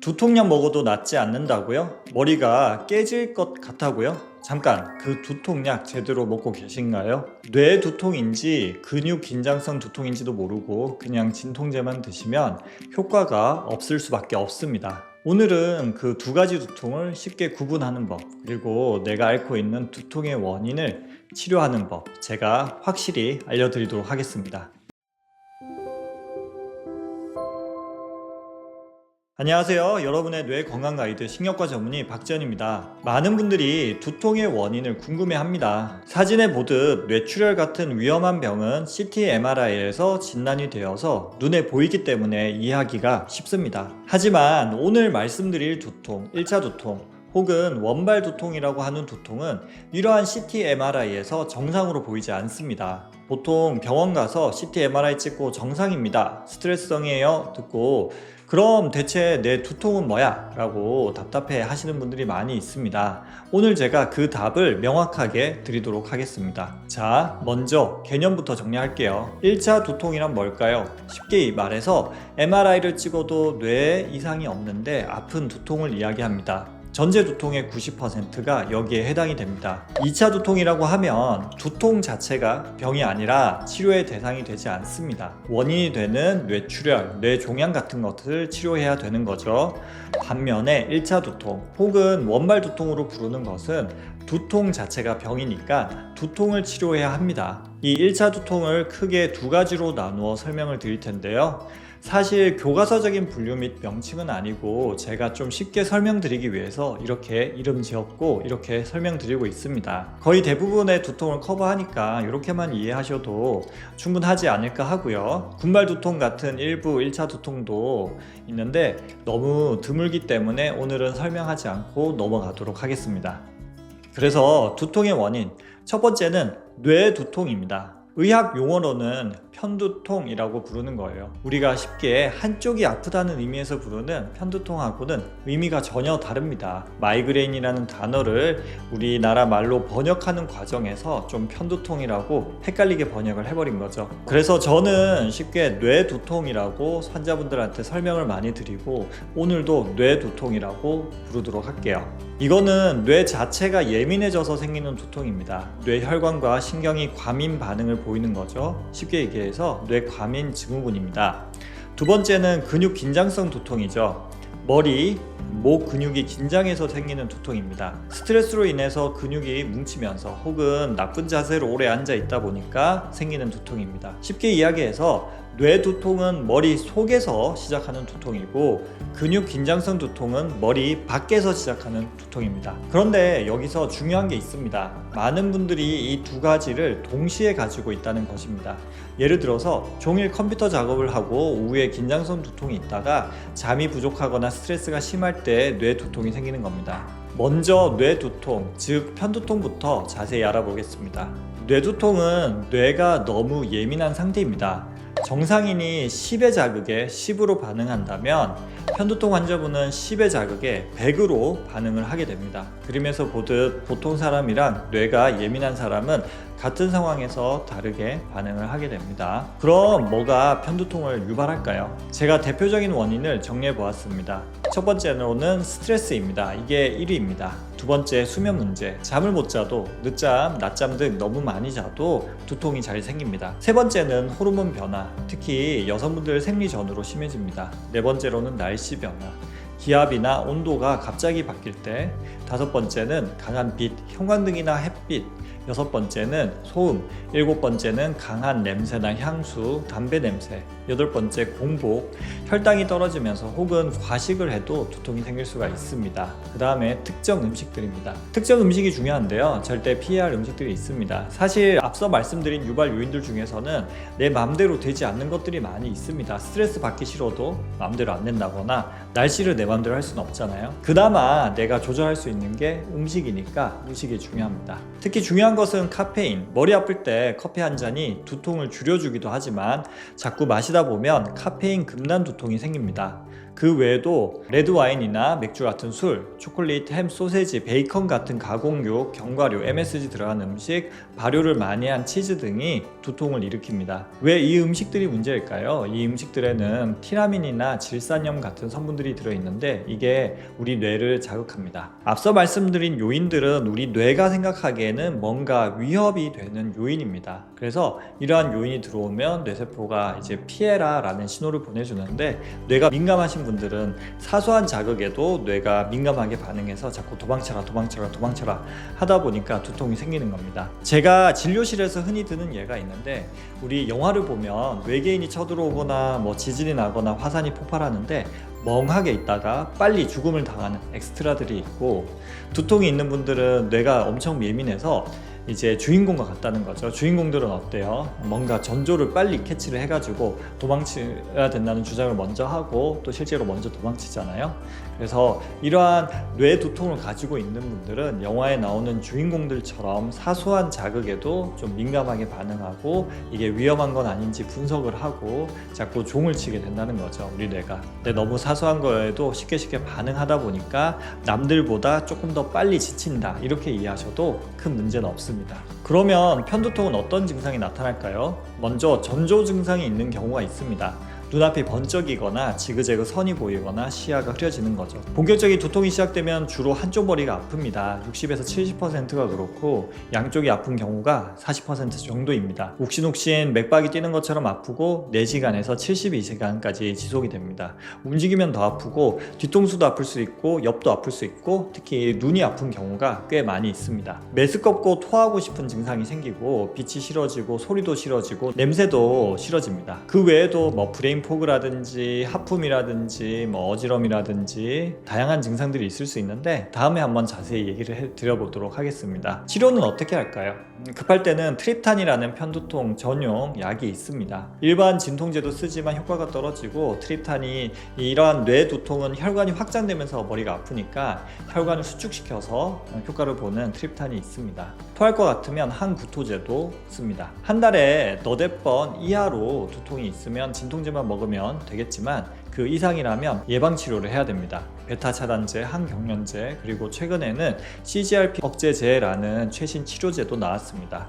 두통약 먹어도 낫지 않는다고요? 머리가 깨질 것 같다고요? 잠깐, 그 두통약 제대로 먹고 계신가요? 뇌 두통인지 근육 긴장성 두통인지도 모르고 그냥 진통제만 드시면 효과가 없을 수밖에 없습니다. 오늘은 그 두 가지 두통을 쉽게 구분하는 법, 그리고 내가 앓고 있는 두통의 원인을 치료하는 법, 제가 확실히 알려드리도록 하겠습니다. 안녕하세요. 여러분의 뇌 건강 가이드 신경과 전문의 박지현입니다. 많은 분들이 두통의 원인을 궁금해합니다. 사진에 보듯 뇌출혈 같은 위험한 병은 CT, MRI에서 진단이 되어서 눈에 보이기 때문에 이해하기가 쉽습니다. 하지만 오늘 말씀드릴 두통, 1차 두통, 혹은 원발 두통이라고 하는 두통은 이러한 CT, MRI에서 정상으로 보이지 않습니다. 보통 병원 가서 CT, MRI 찍고 정상입니다, 스트레스성이에요 듣고 그럼 대체 내 두통은 뭐야? 라고 답답해 하시는 분들이 많이 있습니다. 오늘 제가 그 답을 명확하게 드리도록 하겠습니다. 자, 먼저 개념부터 정리할게요. 1차 두통이란 뭘까요? 쉽게 말해서 MRI를 찍어도 뇌에 이상이 없는데 아픈 두통을 이야기합니다. 전체 두통의 90%가 여기에 해당이 됩니다. 2차 두통이라고 하면 두통 자체가 병이 아니라 치료의 대상이 되지 않습니다. 원인이 되는 뇌출혈, 뇌종양 같은 것을 치료해야 되는 거죠. 반면에 1차 두통 혹은 원발 두통으로 부르는 것은 두통 자체가 병이니까 두통을 치료해야 합니다. 이 1차 두통을 크게 두 가지로 나누어 설명을 드릴 텐데요. 사실 교과서적인 분류 및 명칭은 아니고 제가 좀 쉽게 설명드리기 위해서 이렇게 이름 지었고 이렇게 설명드리고 있습니다. 거의 대부분의 두통을 커버하니까 이렇게만 이해하셔도 충분하지 않을까 하고요. 군발 두통 같은 일부 1차 두통도 있는데 너무 드물기 때문에 오늘은 설명하지 않고 넘어가도록 하겠습니다. 그래서 두통의 원인, 첫 번째는 뇌 두통입니다. 의학 용어로는 편두통이라고 부르는 거예요. 우리가 쉽게 한쪽이 아프다는 의미에서 부르는 편두통하고는 의미가 전혀 다릅니다. 마이그레인이라는 단어를 우리나라 말로 번역하는 과정에서 좀 편두통이라고 헷갈리게 번역을 해버린 거죠. 그래서 저는 쉽게 뇌두통이라고 환자분들한테 설명을 많이 드리고 오늘도 뇌두통이라고 부르도록 할게요. 이거는 뇌 자체가 예민해져서 생기는 두통입니다. 뇌혈관과 신경이 과민 반응을 보이는 거죠. 쉽게 얘기해서 뇌과민 증후군입니다. 두 번째는 근육 긴장성 두통이죠. 머리, 목 근육이 긴장해서 생기는 두통입니다. 스트레스로 인해서 근육이 뭉치면서 혹은 나쁜 자세로 오래 앉아 있다 보니까 생기는 두통입니다. 쉽게 이야기해서 뇌 두통은 머리 속에서 시작하는 두통이고 근육 긴장성 두통은 머리 밖에서 시작하는 두통입니다. 그런데 여기서 중요한 게 있습니다. 많은 분들이 이 두 가지를 동시에 가지고 있다는 것입니다. 예를 들어서 종일 컴퓨터 작업을 하고 오후에 긴장성 두통이 있다가 잠이 부족하거나 스트레스가 심할 때 뇌 두통이 생기는 겁니다. 먼저 뇌 두통, 즉 편두통부터 자세히 알아보겠습니다. 뇌 두통은 뇌가 너무 예민한 상태입니다. 정상인이 10의 자극에 10으로 반응한다면 편두통 환자분은 10의 자극에 100으로 반응을 하게 됩니다. 그림에서 보듯 보통 사람이랑 뇌가 예민한 사람은 같은 상황에서 다르게 반응을 하게 됩니다. 그럼 뭐가 편두통을 유발할까요? 제가 대표적인 원인을 정리해 보았습니다. 첫 번째로는 스트레스입니다. 이게 1위입니다. 두 번째 수면 문제, 잠을 못 자도 늦잠, 낮잠 등 너무 많이 자도 두통이 잘 생깁니다. 세 번째는 호르몬 변화, 특히 여성분들 생리 전후로 심해집니다. 네 번째로는 날씨 변화, 기압이나 온도가 갑자기 바뀔 때, 다섯 번째는 강한 빛, 형광등이나 햇빛, 여섯 번째는 소음, 일곱 번째는 강한 냄새나 향수, 담배 냄새, 여덟 번째 공복, 혈당이 떨어지면서 혹은 과식을 해도 두통이 생길 수가 있습니다. 그 다음에 특정 음식들입니다. 특정 음식이 중요한데요, 절대 피해야 할 음식들이 있습니다. 사실 앞서 말씀드린 유발 요인들 중에서는 내 마음대로 되지 않는 것들이 많이 있습니다. 스트레스 받기 싫어도 마음대로 안 된다거나 날씨를 내 마음대로 할 수는 없잖아요. 그나마 내가 조절할 수 있는 게 음식이니까 음식이 중요합니다. 특히 중요한 것은 카페인. 머리 아플 때 커피 한 잔이 두통을 줄여주기도 하지만 자꾸 마시다 보면 카페인 금단 두통이 생깁니다. 그 외에도 레드 와인이나 맥주 같은 술, 초콜릿, 햄, 소세지, 베이컨 같은 가공육, 견과류, MSG 들어간 음식, 발효를 많이 한 치즈 등이 두통을 일으킵니다. 왜 이 음식들이 문제일까요? 이 음식들에는 티라민이나 질산염 같은 성분들이 들어있는데 이게 우리 뇌를 자극합니다. 앞서 말씀드린 요인들은 우리 뇌가 생각하기에는 뭔가 위협이 되는 요인입니다. 그래서 이러한 요인이 들어오면 뇌세포가 이제 피해라 라는 신호를 보내주는데, 뇌가 민감하신 분들은 사소한 자극에도 뇌가 민감하게 반응해서 자꾸 도망쳐라 하다 보니까 두통이 생기는 겁니다. 제가 진료실에서 흔히 드는 예가 있는데, 우리 영화를 보면 외계인이 쳐들어오거나 지진이 나거나 화산이 폭발하는데 멍하게 있다가 빨리 죽음을 당하는 엑스트라들이 있고, 두통이 있는 분들은 뇌가 엄청 예민해서 이제 주인공과 같다는 거죠. 주인공들은 어때요? 뭔가 전조를 빨리 캐치를 해가지고 도망쳐야 된다는 주장을 먼저 하고 또 실제로 먼저 도망치잖아요. 그래서 이러한 뇌 두통을 가지고 있는 분들은 영화에 나오는 주인공들처럼 사소한 자극에도 좀 민감하게 반응하고 이게 위험한 건 아닌지 분석을 하고 자꾸 종을 치게 된다는 거죠, 우리 뇌가. 근데 너무 사소한 거에도 쉽게 반응하다 보니까 남들보다 조금 더 빨리 지친다, 이렇게 이해하셔도 큰 문제는 없습니다. 그러면 편두통은 어떤 증상이 나타날까요? 먼저 전조 증상이 있는 경우가 있습니다. 눈앞이 번쩍이거나 지그재그 선이 보이거나 시야가 흐려지는 거죠. 본격적인 두통이 시작되면 주로 한쪽 머리가 아픕니다. 60에서 70%가 그렇고 양쪽이 아픈 경우가 40% 정도입니다. 욱신욱신 맥박이 뛰는 것처럼 아프고 4시간에서 72시간까지 지속이 됩니다. 움직이면 더 아프고 뒤통수도 아플 수 있고 옆도 아플 수 있고 특히 눈이 아픈 경우가 꽤 많이 있습니다. 메스껍고 토하고 싶은 증상이 생기고 빛이 싫어지고 소리도 싫어지고 냄새도 싫어집니다. 그 외에도 브레인 포그라든지 하품이라든지 어지럼이라든지 다양한 증상들이 있을 수 있는데 다음에 한번 자세히 얘기를 해드려보도록 하겠습니다. 치료는 어떻게 할까요? 급할 때는 트립탄이라는 편두통 전용 약이 있습니다. 일반 진통제도 쓰지만 효과가 떨어지고, 트립탄이 이러한 뇌 두통은 혈관이 확장되면서 머리가 아프니까 혈관을 수축시켜서 효과를 보는 트립탄이 있습니다. 토할 것 같으면 항구토제도 씁니다. 한 달에 너댓 번 이하로 두통이 있으면 진통제만 먹으면 되겠지만 그 이상이라면 예방치료를 해야 됩니다. 베타 차단제, 항경련제, 그리고 최근에는 CGRP 억제제라는 최신 치료제도 나왔습니다.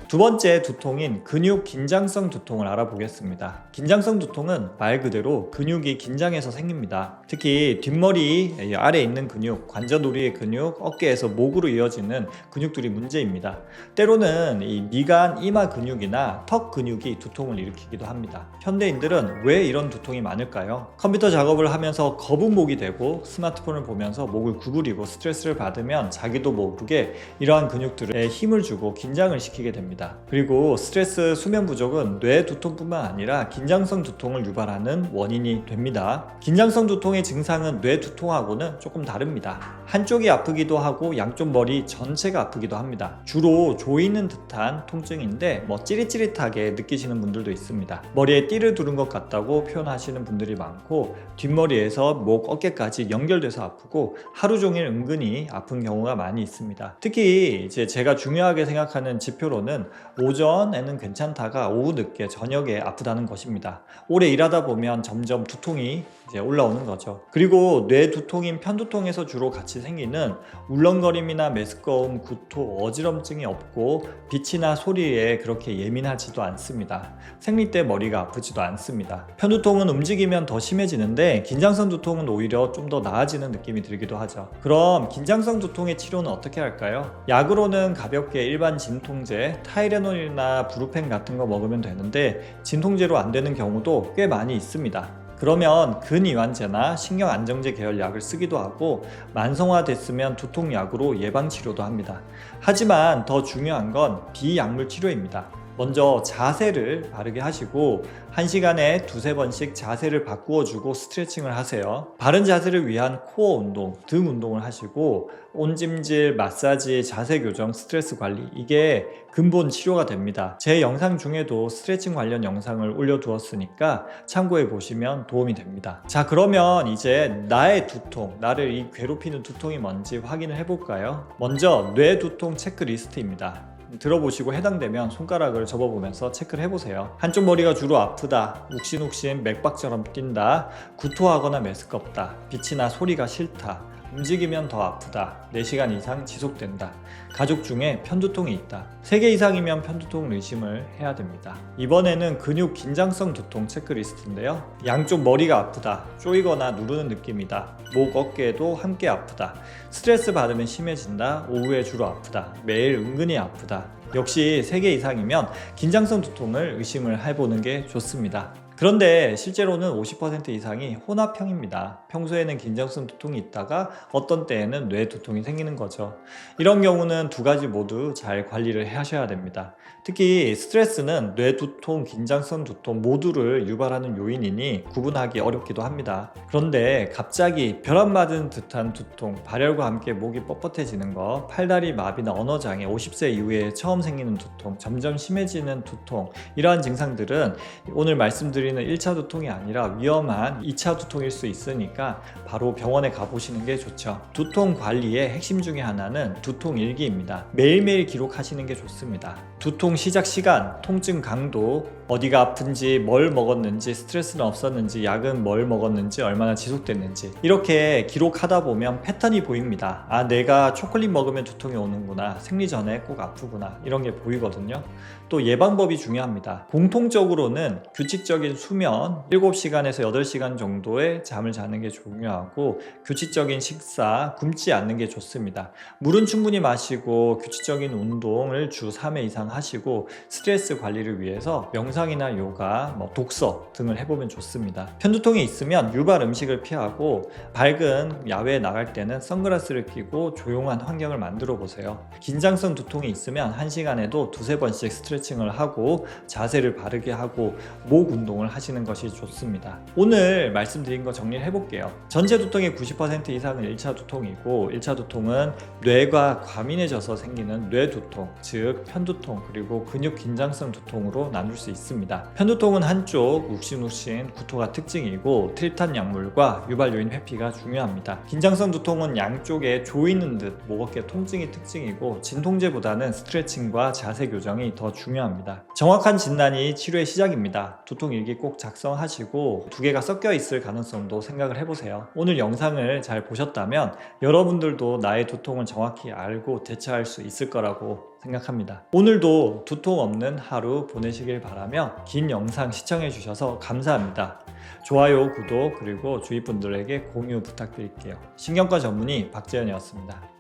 두 번째 두통인 근육 긴장성 두통을 알아보겠습니다. 긴장성 두통은 말 그대로 근육이 긴장해서 생깁니다. 특히 뒷머리 아래에 있는 근육, 관자놀이의 근육, 어깨에서 목으로 이어지는 근육들이 문제입니다. 때로는 이 미간, 이마 근육이나 턱 근육이 두통을 일으키기도 합니다. 현대인들은 왜 이런 두통이 많을까요? 컴퓨터 작업을 하면서 거북목이 되고 스마트폰을 보면서 목을 구부리고 스트레스를 받으면 자기도 모르게 이러한 근육들에 힘을 주고 긴장을 시키게 됩니다. 그리고 스트레스, 수면 부족은 뇌 두통뿐만 아니라 긴장성 두통을 유발하는 원인이 됩니다. 긴장성 두통의 증상은 뇌 두통하고는 조금 다릅니다. 한쪽이 아프기도 하고 양쪽 머리 전체가 아프기도 합니다. 주로 조이는 듯한 통증인데 찌릿찌릿하게 느끼시는 분들도 있습니다. 머리에 띠를 두른 것 같다고 표현하시는 분들이 많고, 뒷머리에서 목, 어깨까지 연결돼서 아프고 하루 종일 은근히 아픈 경우가 많이 있습니다. 특히 이제 제가 중요하게 생각하는 지표로는 오전에는 괜찮다가 오후 늦게 저녁에 아프다는 것입니다. 오래 일하다 보면 점점 두통이 이제 올라오는 거죠. 그리고 뇌 두통인 편두통에서 주로 같이 생기는 울렁거림이나 메스꺼움, 구토, 어지럼증이 없고 빛이나 소리에 그렇게 예민하지도 않습니다. 생리 때 머리가 아프지도 않습니다. 편두통은 움직이면 더 심해지는데 긴장성 두통은 오히려 좀 더 나아지는 느낌이 들기도 하죠. 그럼 긴장성 두통의 치료는 어떻게 할까요? 약으로는 가볍게 일반 진통제, 타이레놀이나 브루펜 같은 거 먹으면 되는데 진통제로 안 되는 경우도 꽤 많이 있습니다. 그러면 근이완제나 신경안정제 계열 약을 쓰기도 하고, 만성화됐으면 두통약으로 예방치료도 합니다. 하지만 더 중요한 건 비약물 치료입니다. 먼저 자세를 바르게 하시고 1시간에 2-3번씩 자세를 바꾸어주고 스트레칭을 하세요. 바른 자세를 위한 코어 운동, 등 운동을 하시고 온찜질, 마사지, 자세 교정, 스트레스 관리, 이게 근본 치료가 됩니다. 제 영상 중에도 스트레칭 관련 영상을 올려두었으니까 참고해 보시면 도움이 됩니다. 자, 그러면 이제 나의 두통, 나를 괴롭히는 두통이 뭔지 확인을 해볼까요? 먼저 뇌 두통 체크리스트입니다. 들어보시고 해당되면 손가락을 접어보면서 체크를 해보세요. 한쪽 머리가 주로 아프다, 욱신욱신 맥박처럼 뛴다, 구토하거나 메스껍다, 빛이나 소리가 싫다, 움직이면 더 아프다, 4시간 이상 지속된다, 가족 중에 편두통이 있다, 3개 이상이면 편두통 의심을 해야 됩니다. 이번에는 근육 긴장성 두통 체크리스트인데요. 양쪽 머리가 아프다, 쪼이거나 누르는 느낌이다, 목, 어깨도 함께 아프다, 스트레스 받으면 심해진다, 오후에 주로 아프다, 매일 은근히 아프다. 역시 3개 이상이면 긴장성 두통을 의심을 해보는 게 좋습니다. 그런데 실제로는 50% 이상이 혼합형입니다. 평소에는 긴장성 두통이 있다가 어떤 때에는 뇌 두통이 생기는 거죠. 이런 경우는 두 가지 모두 잘 관리를 하셔야 됩니다. 특히 스트레스는 뇌 두통, 긴장성 두통 모두를 유발하는 요인이니 구분하기 어렵기도 합니다. 그런데 갑자기 벼락 맞은 듯한 두통, 발열과 함께 목이 뻣뻣해지는 거, 팔다리 마비나 언어장애, 50세 이후에 처음 생기는 두통, 점점 심해지는 두통, 이러한 증상들은 오늘 말씀드린 1차 두통이 아니라 위험한 2차 두통일 수 있으니까 바로 병원에 가보시는 게 좋죠. 두통 관리의 핵심 중에 하나는 두통 일기입니다. 매일매일 기록하시는 게 좋습니다. 두통 시작 시간, 통증 강도, 어디가 아픈지, 뭘 먹었는지, 스트레스는 없었는지, 약은 뭘 먹었는지, 얼마나 지속됐는지, 이렇게 기록하다 보면 패턴이 보입니다. 아, 내가 초콜릿 먹으면 두통이 오는구나, 생리 전에 꼭 아프구나, 이런 게 보이거든요. 또 예방법이 중요합니다. 공통적으로는 규칙적인 수면 7시간에서 8시간 정도의 잠을 자는 게 중요하고, 규칙적인 식사, 굶지 않는 게 좋습니다. 물은 충분히 마시고 규칙적인 운동을 주 3회 이상 하시고, 스트레스 관리를 위해서 명상이나 요가, 독서 등을 해보면 좋습니다. 편두통이 있으면 유발 음식을 피하고, 밝은 야외에 나갈 때는 선글라스를 끼고 조용한 환경을 만들어 보세요. 긴장성 두통이 있으면 1시간에도 2-3번씩 스트레칭을 하고 자세를 바르게 하고 목 운동을 하시는 것이 좋습니다. 오늘 말씀드린 거 정리를 해볼게요. 전체 두통의 90% 이상은 1차 두통이고, 1차 두통은 뇌가 과민해져서 생기는 뇌두통, 즉 편두통, 그리고 근육 긴장성 두통으로 나눌 수 있습니다. 편두통은 한쪽 욱신욱신 구토가 특징이고, 트립탄 약물과 유발 요인 회피가 중요합니다. 긴장성 두통은 양쪽에 조이는 듯 목 어깨 통증이 특징이고, 진통제보다는 스트레칭과 자세 교정이 더 중요합니다. 정확한 진단이 치료의 시작입니다. 두통 일기 꼭 작성하시고 두 개가 섞여 있을 가능성도 생각을 해보세요. 오늘 영상을 잘 보셨다면 여러분들도 나의 두통을 정확히 알고 대처할 수 있을 거라고 생각합니다. 오늘도 두통 없는 하루 보내시길 바라며 긴 영상 시청해 주셔서 감사합니다. 좋아요, 구독, 그리고 주위 분들에게 공유 부탁드릴게요. 신경과 전문의 박재현이었습니다.